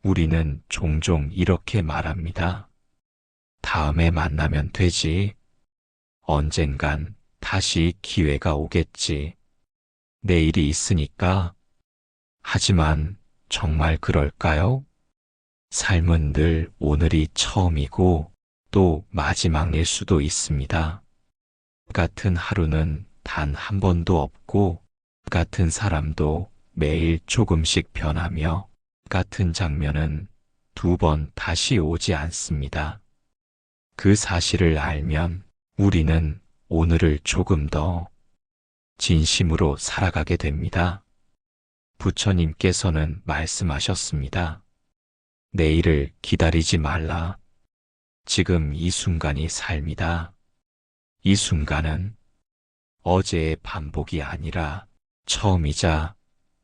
우리는 종종 이렇게 말합니다. 다음에 만나면 되지. 언젠간 다시 기회가 오겠지. 내일이 있으니까. 하지만 정말 그럴까요? 삶은 늘 오늘이 처음이고 또 마지막일 수도 있습니다. 같은 하루는 단 한 번도 없고, 같은 사람도 매일 조금씩 변하며, 같은 장면은 두 번 다시 오지 않습니다. 그 사실을 알면 우리는 오늘을 조금 더 진심으로 살아가게 됩니다. 부처님께서는 말씀하셨습니다. 내일을 기다리지 말라. 지금 이 순간이 삶이다. 이 순간은 어제의 반복이 아니라 처음이자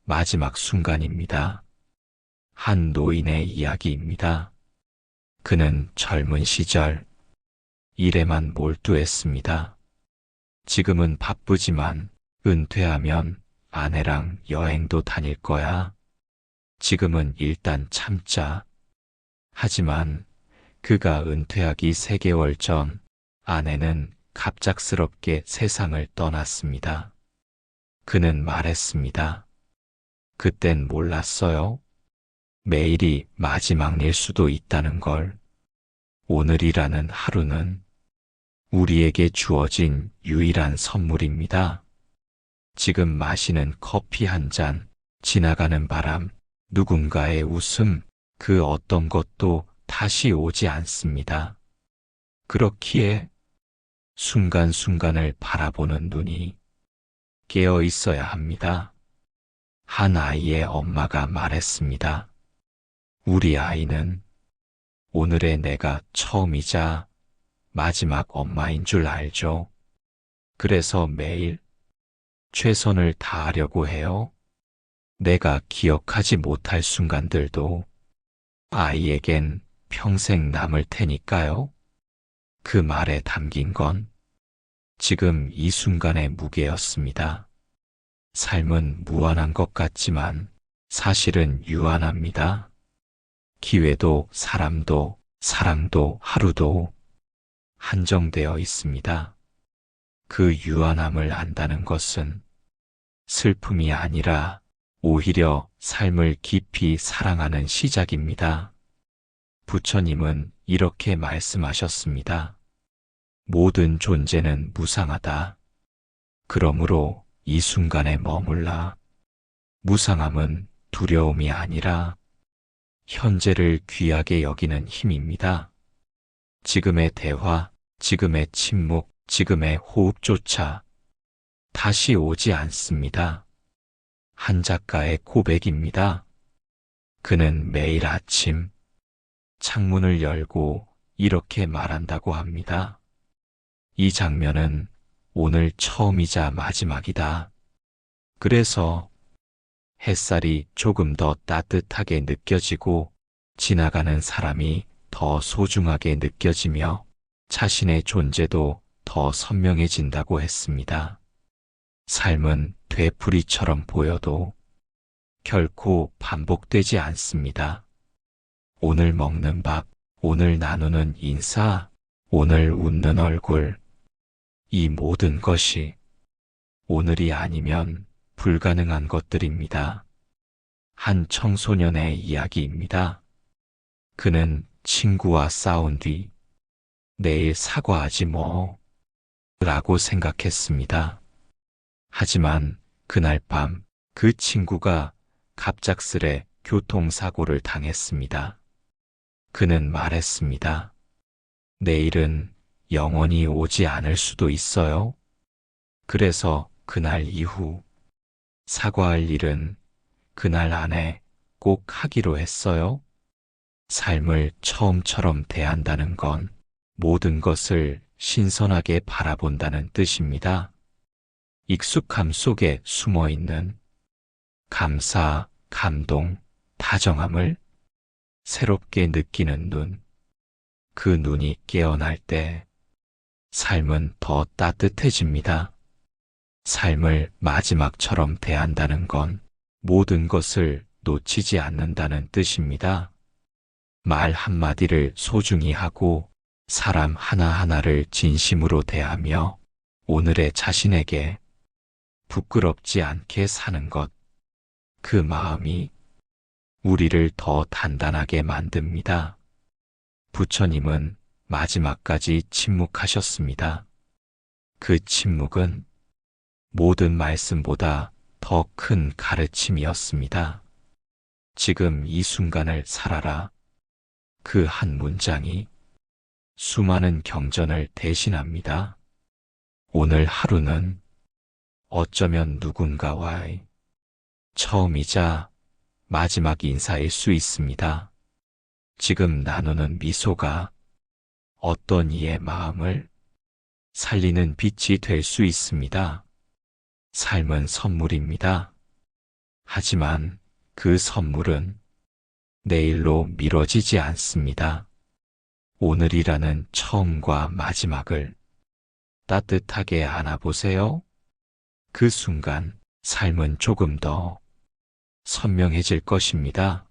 마지막 순간입니다. 한 노인의 이야기입니다. 그는 젊은 시절 일에만 몰두했습니다. 지금은 바쁘지만 은퇴하면 아내랑 여행도 다닐 거야. 지금은 일단 참자. 하지만 그가 은퇴하기 3개월 전 아내는 갑작스럽게 세상을 떠났습니다. 그는 말했습니다. 그땐 몰랐어요. 매일이 마지막일 수도 있다는 걸. 오늘이라는 하루는 우리에게 주어진 유일한 선물입니다. 지금 마시는 커피 한 잔, 지나가는 바람, 누군가의 웃음, 그 어떤 것도 다시 오지 않습니다. 그렇기에 순간순간을 바라보는 눈이 깨어 있어야 합니다. 한 아이의 엄마가 말했습니다. 우리 아이는 오늘의 내가 처음이자 마지막 엄마인 줄 알죠. 그래서 매일 최선을 다하려고 해요. 내가 기억하지 못할 순간들도 아이에겐 평생 남을 테니까요. 그 말에 담긴 건 지금 이 순간의 무게였습니다. 삶은 무한한 것 같지만 사실은 유한합니다. 기회도 사람도 사랑도 하루도 한정되어 있습니다. 그 유한함을 안다는 것은 슬픔이 아니라 오히려 삶을 깊이 사랑하는 시작입니다. 부처님은 이렇게 말씀하셨습니다. 모든 존재는 무상하다. 그러므로 이 순간에 머물라. 무상함은 두려움이 아니라 현재를 귀하게 여기는 힘입니다. 지금의 대화, 지금의 침묵, 지금의 호흡조차 다시 오지 않습니다. 한 작가의 고백입니다. 그는 매일 아침 창문을 열고 이렇게 말한다고 합니다. 이 장면은 오늘 처음이자 마지막이다. 그래서 햇살이 조금 더 따뜻하게 느껴지고 지나가는 사람이 더 소중하게 느껴지며 자신의 존재도 더 선명해진다고 했습니다. 삶은 되풀이처럼 보여도 결코 반복되지 않습니다. 오늘 먹는 밥, 오늘 나누는 인사, 오늘 웃는 얼굴, 이 모든 것이 오늘이 아니면 불가능한 것들입니다. 한 청소년의 이야기입니다. 그는 친구와 싸운 뒤 내일 사과하지 뭐 라고 생각했습니다. 하지만 그날 밤 그 친구가 갑작스레 교통사고를 당했습니다. 그는 말했습니다. 내일은 영원히 오지 않을 수도 있어요. 그래서 그날 이후 사과할 일은 그날 안에 꼭 하기로 했어요. 삶을 처음처럼 대한다는 건 모든 것을 신선하게 바라본다는 뜻입니다. 익숙함 속에 숨어 있는 감사, 감동, 다정함을 새롭게 느끼는 눈, 그 눈이 깨어날 때 삶은 더 따뜻해집니다. 삶을 마지막처럼 대한다는 건 모든 것을 놓치지 않는다는 뜻입니다. 말 한마디를 소중히 하고 사람 하나하나를 진심으로 대하며 오늘의 자신에게 부끄럽지 않게 사는 것, 그 마음이 우리를 더 단단하게 만듭니다. 부처님은 마지막까지 침묵하셨습니다. 그 침묵은 모든 말씀보다 더 큰 가르침이었습니다. 지금 이 순간을 살아라. 그 한 문장이 수많은 경전을 대신합니다. 오늘 하루는 어쩌면 누군가와의 처음이자 마지막 인사일 수 있습니다. 지금 나누는 미소가 어떤 이의 마음을 살리는 빛이 될 수 있습니다. 삶은 선물입니다. 하지만 그 선물은 내일로 미뤄지지 않습니다. 오늘이라는 처음과 마지막을 따뜻하게 안아보세요. 그 순간 삶은 조금 더 선명해질 것입니다.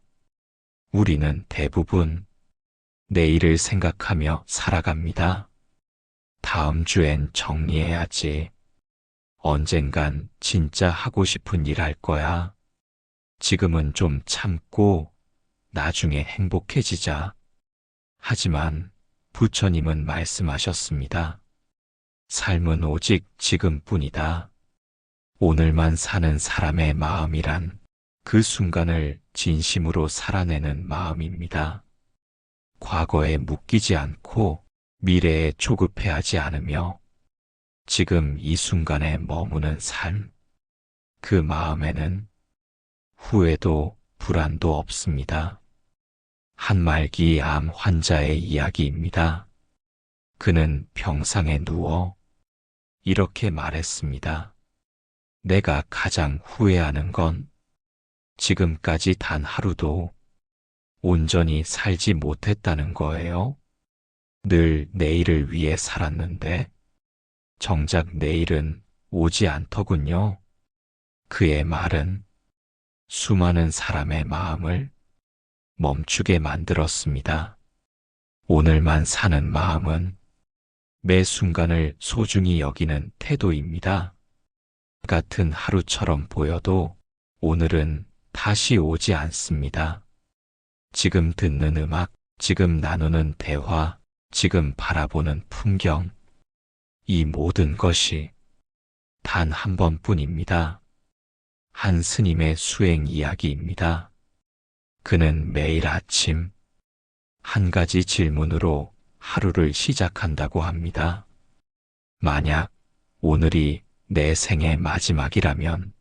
우리는 대부분 내일을 생각하며 살아갑니다. 다음 주엔 정리해야지. 언젠간 진짜 하고 싶은 일 할 거야. 지금은 좀 참고 나중에 행복해지자. 하지만 부처님은 말씀하셨습니다. 삶은 오직 지금뿐이다. 오늘만 사는 사람의 마음이란 그 순간을 진심으로 살아내는 마음입니다. 과거에 묶이지 않고 미래에 조급해하지 않으며 지금 이 순간에 머무는 삶, 그 마음에는 후회도 불안도 없습니다. 한말기 암 환자의 이야기입니다. 그는 병상에 누워 이렇게 말했습니다. 내가 가장 후회하는 건 지금까지 단 하루도 온전히 살지 못했다는 거예요. 늘 내일을 위해 살았는데 정작 내일은 오지 않더군요. 그의 말은 수많은 사람의 마음을 멈추게 만들었습니다. 오늘만 사는 마음은 매 순간을 소중히 여기는 태도입니다. 같은 하루처럼 보여도 오늘은 다시 오지 않습니다. 지금 듣는 음악, 지금 나누는 대화, 지금 바라보는 풍경, 이 모든 것이 단 한 번뿐입니다. 한 스님의 수행 이야기입니다. 그는 매일 아침 한 가지 질문으로 하루를 시작한다고 합니다. 만약 오늘이 내 생의 마지막이라면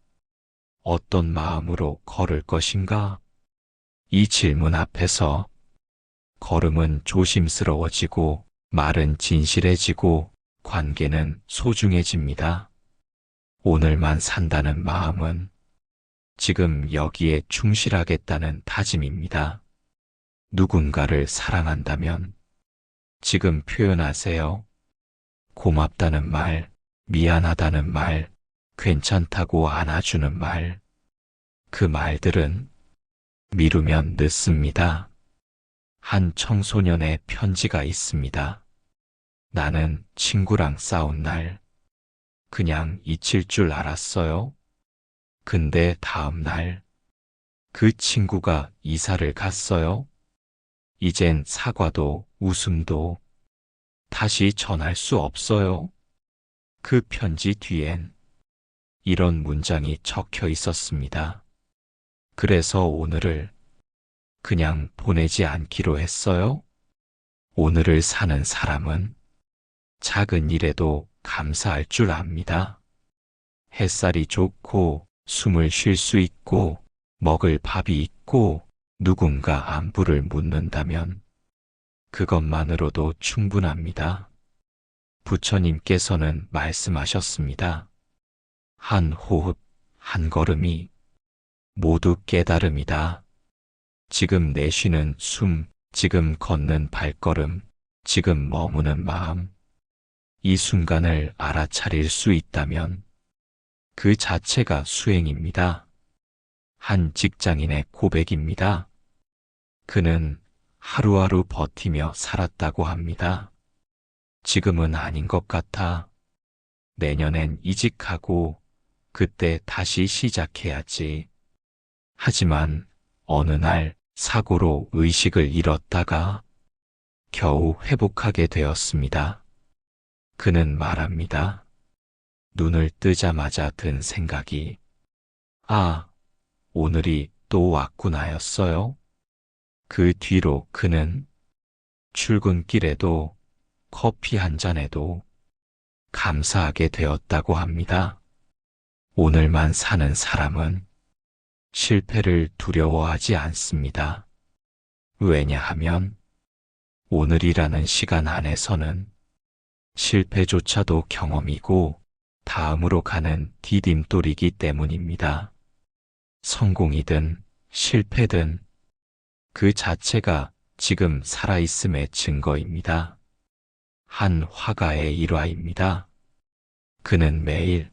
어떤 마음으로 걸을 것인가? 이 질문 앞에서 걸음은 조심스러워지고 말은 진실해지고 관계는 소중해집니다. 오늘만 산다는 마음은 지금 여기에 충실하겠다는 다짐입니다. 누군가를 사랑한다면 지금 표현하세요. 고맙다는 말, 미안하다는 말, 괜찮다고 안아주는 말. 그 말들은 미루면 늦습니다. 한 청소년의 편지가 있습니다. 나는 친구랑 싸운 날 그냥 잊힐 줄 알았어요. 근데 다음 날 그 친구가 이사를 갔어요. 이젠 사과도 웃음도 다시 전할 수 없어요. 그 편지 뒤엔 이런 문장이 적혀 있었습니다. 그래서 오늘을 그냥 보내지 않기로 했어요. 오늘을 사는 사람은 작은 일에도 감사할 줄 압니다. 햇살이 좋고 숨을 쉴 수 있고 먹을 밥이 있고 누군가 안부를 묻는다면 그것만으로도 충분합니다. 부처님께서는 말씀하셨습니다. 한 호흡, 한 걸음이 모두 깨달음이다. 지금 내쉬는 숨, 지금 걷는 발걸음, 지금 머무는 마음, 이 순간을 알아차릴 수 있다면 그 자체가 수행입니다. 한 직장인의 고백입니다. 그는 하루하루 버티며 살았다고 합니다. 지금은 아닌 것 같아. 내년엔 이직하고 그때 다시 시작해야지. 하지만 어느 날 사고로 의식을 잃었다가 겨우 회복하게 되었습니다. 그는 말합니다. 눈을 뜨자마자 든 생각이 아, 오늘이 또 왔구나였어요. 그 뒤로 그는 출근길에도 커피 한 잔에도 감사하게 되었다고 합니다. 오늘만 사는 사람은 실패를 두려워하지 않습니다. 왜냐하면 오늘이라는 시간 안에서는 실패조차도 경험이고 다음으로 가는 디딤돌이기 때문입니다. 성공이든 실패든 그 자체가 지금 살아있음의 증거입니다. 한 화가의 일화입니다. 그는 매일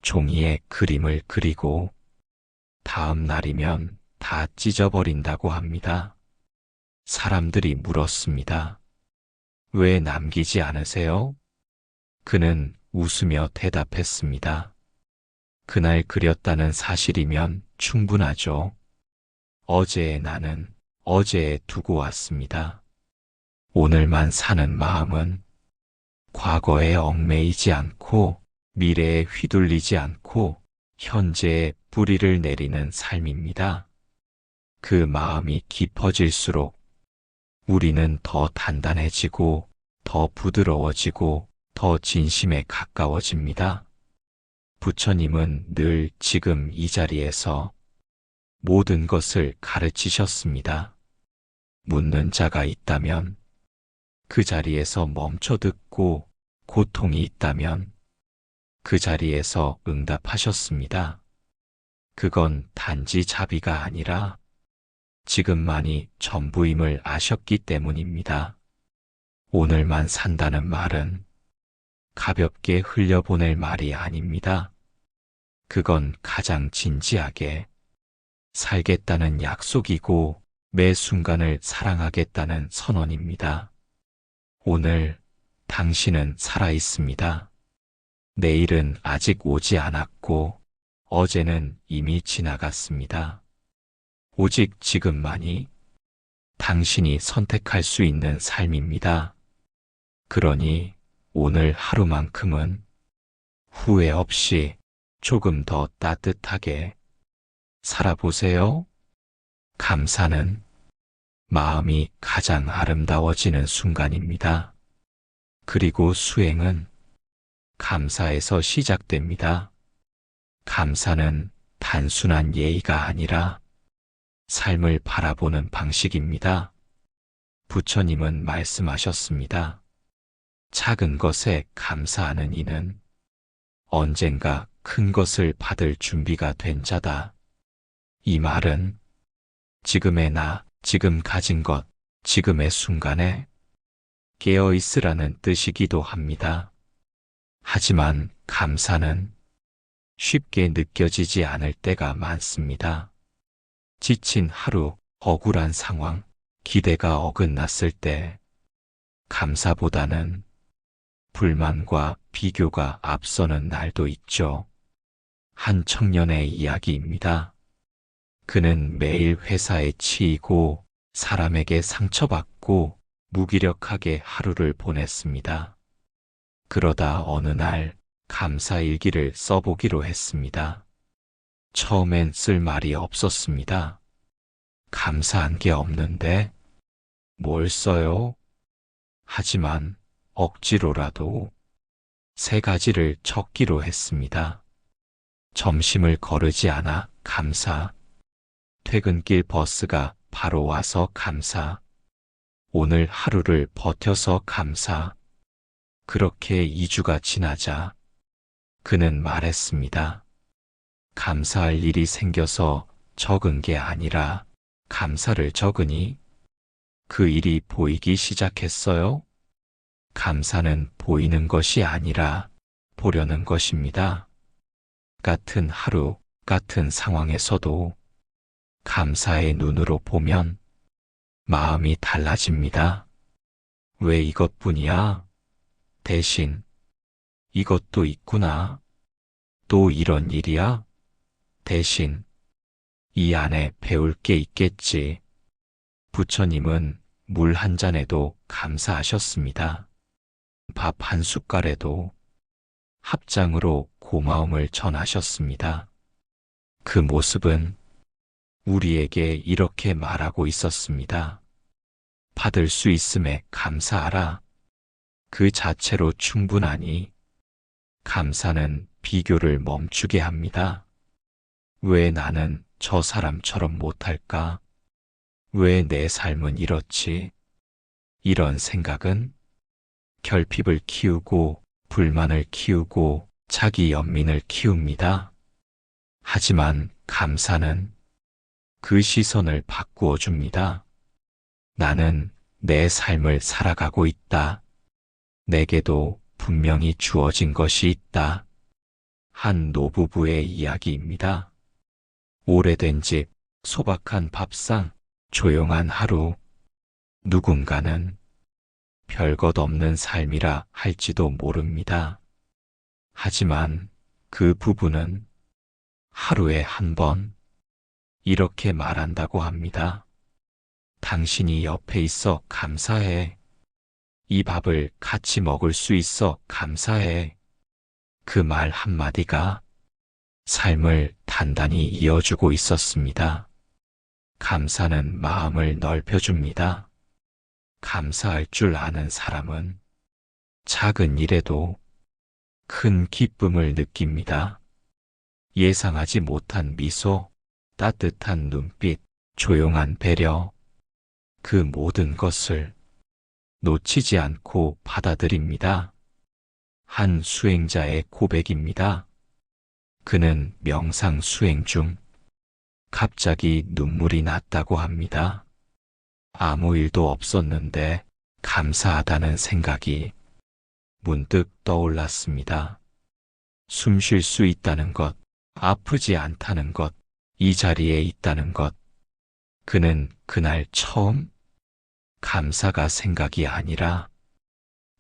종이에 그림을 그리고 다음 날이면 다 찢어버린다고 합니다. 사람들이 물었습니다. 왜 남기지 않으세요? 그는 웃으며 대답했습니다. 그날 그렸다는 사실이면 충분하죠. 어제의 나는 어제에 두고 왔습니다. 오늘만 사는 마음은 과거에 얽매이지 않고 미래에 휘둘리지 않고 현재에 뿌리를 내리는 삶입니다. 그 마음이 깊어질수록 우리는 더 단단해지고 더 부드러워지고 더 진심에 가까워집니다. 부처님은 늘 지금 이 자리에서 모든 것을 가르치셨습니다. 묻는 자가 있다면 그 자리에서 멈춰 듣고 고통이 있다면 그 자리에서 응답하셨습니다. 그건 단지 자비가 아니라 지금만이 전부임을 아셨기 때문입니다. 오늘만 산다는 말은 가볍게 흘려보낼 말이 아닙니다. 그건 가장 진지하게 살겠다는 약속이고 매 순간을 사랑하겠다는 선언입니다. 오늘 당신은 살아있습니다. 내일은 아직 오지 않았고 어제는 이미 지나갔습니다. 오직 지금만이 당신이 선택할 수 있는 삶입니다. 그러니 오늘 하루만큼은 후회 없이 조금 더 따뜻하게 살아보세요. 감사는 마음이 가장 아름다워지는 순간입니다. 그리고 수행은 감사에서 시작됩니다. 감사는 단순한 예의가 아니라 삶을 바라보는 방식입니다. 부처님은 말씀하셨습니다. 작은 것에 감사하는 이는 언젠가 큰 것을 받을 준비가 된 자다. 이 말은 지금의 나, 지금 가진 것, 지금의 순간에 깨어 있으라는 뜻이기도 합니다. 하지만 감사는 쉽게 느껴지지 않을 때가 많습니다. 지친 하루, 억울한 상황, 기대가 어긋났을 때 감사보다는 불만과 비교가 앞서는 날도 있죠. 한 청년의 이야기입니다. 그는 매일 회사에 치이고 사람에게 상처받고 무기력하게 하루를 보냈습니다. 그러다 어느 날 감사일기를 써보기로 했습니다. 처음엔 쓸 말이 없었습니다. 감사한 게 없는데 뭘 써요? 하지만 억지로라도 3가지를 적기로 했습니다. 점심을 거르지 않아 감사. 퇴근길 버스가 바로 와서 감사. 오늘 하루를 버텨서 감사. 그렇게 2주가 지나자 그는 말했습니다. 감사할 일이 생겨서 적은 게 아니라 감사를 적으니 그 일이 보이기 시작했어요. 감사는 보이는 것이 아니라 보려는 것입니다. 같은 하루, 같은 상황에서도 감사의 눈으로 보면 마음이 달라집니다. 왜 이것뿐이야? 대신 이것도 있구나. 또 이런 일이야? 대신 이 안에 배울 게 있겠지. 부처님은 물 한 잔에도 감사하셨습니다. 밥 한 숟갈에도 합장으로 고마움을 전하셨습니다. 그 모습은 우리에게 이렇게 말하고 있었습니다. 받을 수 있음에 감사하라. 그 자체로 충분하니 감사는 비교를 멈추게 합니다. 왜 나는 저 사람처럼 못할까? 왜 내 삶은 이렇지? 이런 생각은 결핍을 키우고 불만을 키우고 자기 연민을 키웁니다. 하지만 감사는 그 시선을 바꾸어 줍니다. 나는 내 삶을 살아가고 있다. 내게도 분명히 주어진 것이 있다. 한 노부부의 이야기입니다. 오래된 집, 소박한 밥상, 조용한 하루. 누군가는 별것 없는 삶이라 할지도 모릅니다. 하지만 그 부부는 하루에 한 번 이렇게 말한다고 합니다. 당신이 옆에 있어 감사해. 이 밥을 같이 먹을 수 있어 감사해. 그 말 한마디가 삶을 단단히 이어주고 있었습니다. 감사는 마음을 넓혀줍니다. 감사할 줄 아는 사람은 작은 일에도 큰 기쁨을 느낍니다. 예상하지 못한 미소, 따뜻한 눈빛, 조용한 배려, 그 모든 것을 놓치지 않고 받아들입니다. 한 수행자의 고백입니다. 그는 명상 수행 중 갑자기 눈물이 났다고 합니다. 아무 일도 없었는데 감사하다는 생각이 문득 떠올랐습니다. 숨 쉴 수 있다는 것, 아프지 않다는 것, 이 자리에 있다는 것. 그는 그날 처음 감사가 생각이 아니라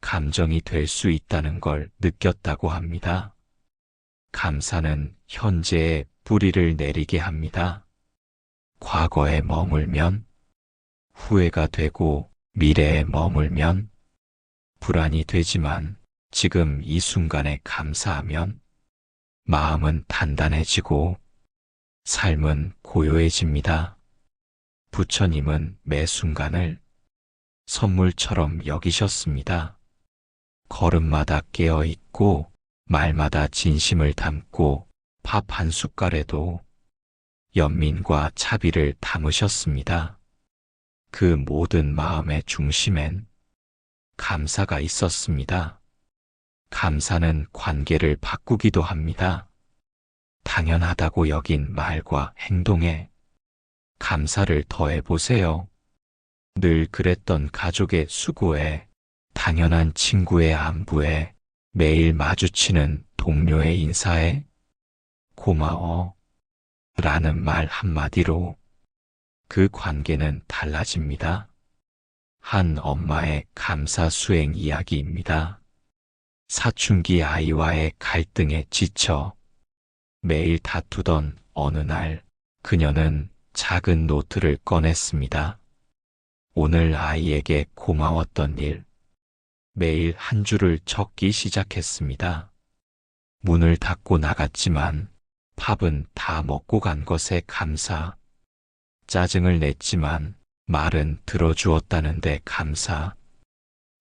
감정이 될 수 있다는 걸 느꼈다고 합니다. 감사는 현재에 뿌리를 내리게 합니다. 과거에 머물면 후회가 되고 미래에 머물면 불안이 되지만 지금 이 순간에 감사하면 마음은 단단해지고 삶은 고요해집니다. 부처님은 매 순간을 선물처럼 여기셨습니다. 걸음마다 깨어 있고 말마다 진심을 담고 밥 한 숟갈에도 연민과 차비를 담으셨습니다. 그 모든 마음의 중심엔 감사가 있었습니다. 감사는 관계를 바꾸기도 합니다. 당연하다고 여긴 말과 행동에 감사를 더해보세요. 늘 그랬던 가족의 수고에, 당연한 친구의 안부에, 매일 마주치는 동료의 인사에 고마워 라는 말 한마디로 그 관계는 달라집니다. 한 엄마의 감사 수행 이야기입니다. 사춘기 아이와의 갈등에 지쳐 매일 다투던 어느 날 그녀는 작은 노트를 꺼냈습니다. 오늘 아이에게 고마웠던 일, 매일 한 줄을 적기 시작했습니다. 문을 닫고 나갔지만 밥은 다 먹고 간 것에 감사. 짜증을 냈지만 말은 들어주었다는데 감사.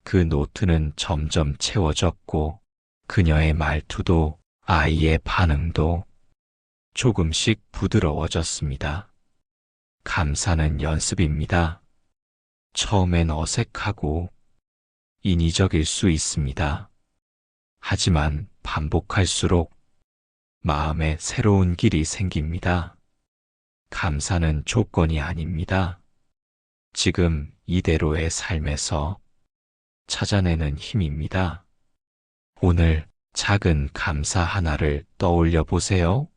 그 노트는 점점 채워졌고 그녀의 말투도 아이의 반응도 조금씩 부드러워졌습니다. 감사는 연습입니다. 처음엔 어색하고 인위적일 수 있습니다. 하지만 반복할수록 마음에 새로운 길이 생깁니다. 감사는 조건이 아닙니다. 지금 이대로의 삶에서 찾아내는 힘입니다. 오늘 작은 감사 하나를 떠올려 보세요.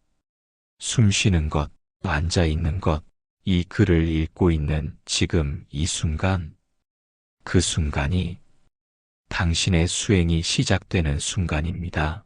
숨 쉬는 것, 앉아 있는 것, 이 글을 읽고 있는 지금 이 순간, 그 순간이 당신의 수행이 시작되는 순간입니다.